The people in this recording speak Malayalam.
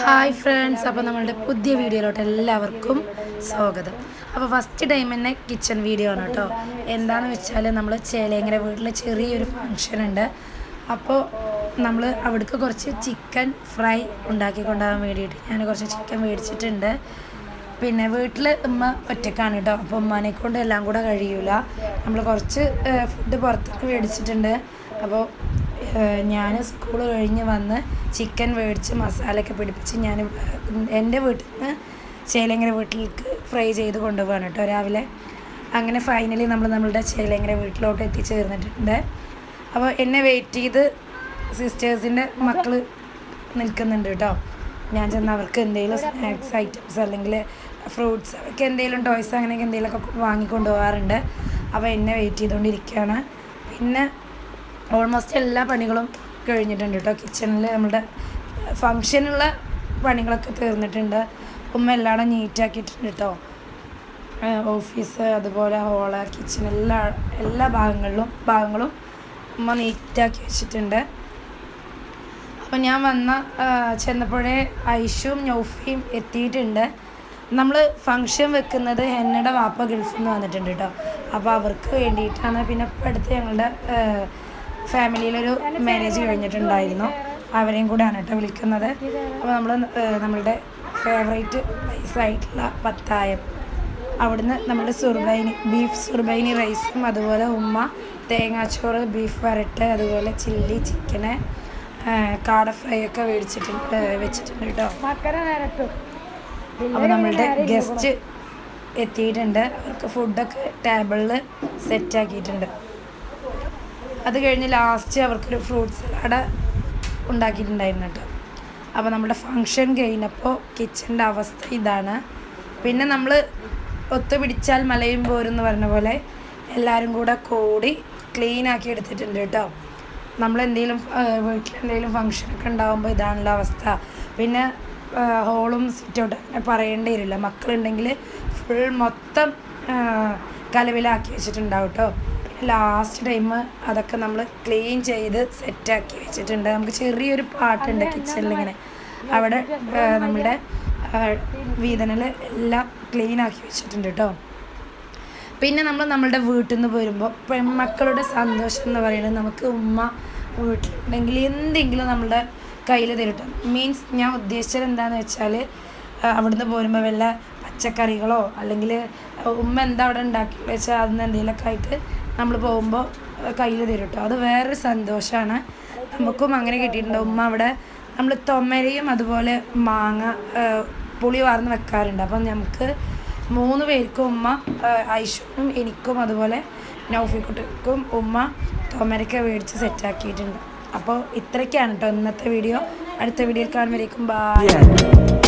ഹായ് ഫ്രണ്ട്സ്, അപ്പോൾ നമ്മളുടെ പുതിയ വീഡിയോയിലോട്ട് എല്ലാവർക്കും സ്വാഗതം. അപ്പോൾ ഫസ്റ്റ് ടൈം തന്നെ കിച്ചൺ വീഡിയോ ആണ് കേട്ടോ. എന്താണെന്ന് വെച്ചാൽ നമ്മൾ ചേലേങ്കര വീട്ടിൽ ചെറിയൊരു ഫങ്ഷൻ ഉണ്ട്. അപ്പോൾ നമ്മൾ അവിടേക്ക് കുറച്ച് ചിക്കൻ ഫ്രൈ ഉണ്ടാക്കി കൊണ്ടുപോകാൻ വേണ്ടിയിട്ട് ഞാൻ കുറച്ച് ചിക്കൻ മേടിച്ചിട്ടുണ്ട്. പിന്നെ വീട്ടിൽ ഉമ്മ ഒറ്റക്കാണ് കേട്ടോ, അപ്പോൾ ഉമ്മാനെ കൊണ്ട് എല്ലാം കൂടെ കഴിയൂല. നമ്മൾ കുറച്ച് ഫുഡ് പുറത്തുനിന്ന് മേടിച്ചിട്ടുണ്ട്. അപ്പോൾ ഞാൻ സ്കൂൾ കഴിഞ്ഞ് വന്ന് ചിക്കൻ മേടിച്ച് മസാലയൊക്കെ പിടിപ്പിച്ച് ഞാൻ എൻ്റെ വീട്ടിൽ നിന്ന് ചേലേങ്കര വീട്ടിലേക്ക് ഫ്രൈ ചെയ്ത് കൊണ്ടുപോകാണ് കേട്ടോ രാവിലെ. അങ്ങനെ ഫൈനലി നമ്മളുടെ ചേലേങ്കര വീട്ടിലോട്ട് എത്തിച്ചേർന്നിട്ടുണ്ട്. അപ്പോൾ എന്നെ വെയിറ്റ് ചെയ്ത് സിസ്റ്റേഴ്സിൻ്റെ മക്കൾ നിൽക്കുന്നുണ്ട് കേട്ടോ. ഞാൻ ചെന്ന് അവർക്ക് എന്തെങ്കിലും സ്നാക്സ് ഐറ്റംസ് അല്ലെങ്കിൽ ഫ്രൂട്ട്സ് ഒക്കെ എന്തെങ്കിലും ടോയ്സ് അങ്ങനെയൊക്കെ എന്തെങ്കിലുമൊക്കെ വാങ്ങിക്കൊണ്ട് പോകാറുണ്ട്. അപ്പോൾ എന്നെ വെയിറ്റ് ചെയ്തുകൊണ്ടിരിക്കുകയാണ്. പിന്നെ ഓൾമോസ്റ്റ് എല്ലാ പണികളും കഴിഞ്ഞിട്ടുണ്ട് കേട്ടോ. കിച്ചണിൽ നമ്മുടെ ഫങ്ഷനുള്ള പണികളൊക്കെ തീർന്നിട്ടുണ്ട്. ഉമ്മ എല്ലായിടും നീറ്റാക്കിയിട്ടുണ്ട് കേട്ടോ. ഓഫീസ്, അതുപോലെ ഹോള്, കിച്ചൺ എല്ലാ ഭാഗങ്ങളും ഉമ്മ നീറ്റാക്കി വെച്ചിട്ടുണ്ട്. അപ്പോൾ ഞാൻ ചെന്നപ്പോഴേ ഐഷും നൗഫിയും എത്തിയിട്ടുണ്ട്. നമ്മൾ ഫങ്ഷൻ വെക്കുന്നത് എന്നയുടെ വാപ്പ ഗൾഫിൽ നിന്ന് വന്നിട്ടുണ്ട് കേട്ടോ. അപ്പോൾ അവർക്ക് വേണ്ടിയിട്ടാണ്. പിന്നെ ഇപ്പോൾ അടുത്ത് ഞങ്ങളുടെ ഫാമിലിയിലൊരു മാരേജ് കഴിഞ്ഞിട്ടുണ്ടായിരുന്നു, അവരെയും കൂടെയാണ് കേട്ടോ വിളിക്കുന്നത്. അപ്പോൾ നമ്മളുടെ ഫേവറേറ്റ് പ്ലേസായിട്ടുള്ള പത്തായം, അവിടുന്ന് നമ്മൾ ബീഫ് സുർബൈനി റൈസും, അതുപോലെ ഉമ്മ തേങ്ങാച്ചോറ്, ബീഫ് വരട്ട്, അതുപോലെ ചില്ലി ചിക്കന്, കാട ഫ്രൈ ഒക്കെ വെച്ചിട്ടുണ്ട് കേട്ടോ. അപ്പോൾ നമ്മളുടെ ഗസ്റ്റ് എത്തിയിട്ടുണ്ട്. അവർക്ക് ഫുഡൊക്കെ ടേബിളിൽ സെറ്റാക്കിയിട്ടുണ്ട്. അത് കഴിഞ്ഞ് ലാസ്റ്റ് അവർക്കൊരു ഫ്രൂട്ട് സലാഡ് ഉണ്ടാക്കിയിട്ടുണ്ടായിരുന്നു കേട്ടോ. അപ്പോൾ നമ്മുടെ ഫങ്ഷൻ കഴിഞ്ഞപ്പോൾ കിച്ചൻ്റെ അവസ്ഥ ഇതാണ്. പിന്നെ നമ്മൾ ഒത്തുപിടിച്ചാൽ മലയും പോരെന്ന് പറഞ്ഞ പോലെ എല്ലാവരും കൂടി ക്ലീനാക്കി എടുത്തിട്ടുണ്ട് കേട്ടോ. നമ്മളെന്തെങ്കിലും വീട്ടിലെന്തെങ്കിലും ഫങ്ഷനൊക്കെ ഉണ്ടാകുമ്പോൾ ഇതാണല്ലോ അവസ്ഥ. പിന്നെ ഹോളും സിറ്റൗട്ട് അങ്ങനെ പറയേണ്ടി വരില്ല. മക്കളുണ്ടെങ്കിൽ ഫുൾ മൊത്തം കലവിലാക്കി വെച്ചിട്ടുണ്ടാവും കേട്ടോ. ലാസ്റ്റ് ടൈം അതൊക്കെ നമ്മൾ ക്ലീൻ ചെയ്ത് സെറ്റാക്കി വെച്ചിട്ടുണ്ട്. നമുക്ക് ചെറിയൊരു പാട്ടുണ്ട് കിച്ചണിലിങ്ങനെ, അവിടെ നമ്മുടെ വീതനൽ എല്ലാം ക്ലീനാക്കി വെച്ചിട്ടുണ്ട് കേട്ടോ. പിന്നെ നമ്മളുടെ വീട്ടിൽ നിന്ന് പോരുമ്പോൾ പെൺമക്കളുടെ സന്തോഷം എന്ന് പറയുന്നത് നമുക്ക് ഉമ്മ വീട്ടിലുണ്ടെങ്കിൽ എന്തെങ്കിലും നമ്മളുടെ കയ്യിൽ തരും. മീൻസ് ഞാൻ ഉദ്ദേശിച്ചത് എന്താണെന്ന് വെച്ചാൽ അവിടുന്ന് പോരുമ്പോൾ വല്ല പച്ചക്കറികളോ അല്ലെങ്കിൽ ഉമ്മ എന്താ അവിടെ ഉണ്ടാക്കി വെച്ചാൽ അതിന് എന്തെങ്കിലുമൊക്കെ ആയിട്ട് നമ്മൾ പോകുമ്പോൾ കയ്യിൽ തരും കേട്ടോ. അത് വേറൊരു സന്തോഷമാണ്. നമുക്കും അങ്ങനെ കിട്ടിയിട്ടുണ്ട്. ഉമ്മ അവിടെ നമ്മൾ തൊമരയും അതുപോലെ മാങ്ങ പുളി വാർന്ന് വെക്കാറുണ്ട്. അപ്പം നമുക്ക് 3 പേർക്കും ഉമ്മ, ഐഷുവിനും എനിക്കും അതുപോലെ നൗഫിക്കുട്ടിക്കും ഉമ്മ തൊമരയ്ക്ക് മേടിച്ച് സെറ്റാക്കിയിട്ടുണ്ട്. അപ്പോൾ ഇത്രയ്ക്കാണ് കേട്ടോ ഇന്നത്തെ വീഡിയോ. അടുത്ത വീഡിയോയിൽ കാണുമ്പോഴേക്കും ബൈ.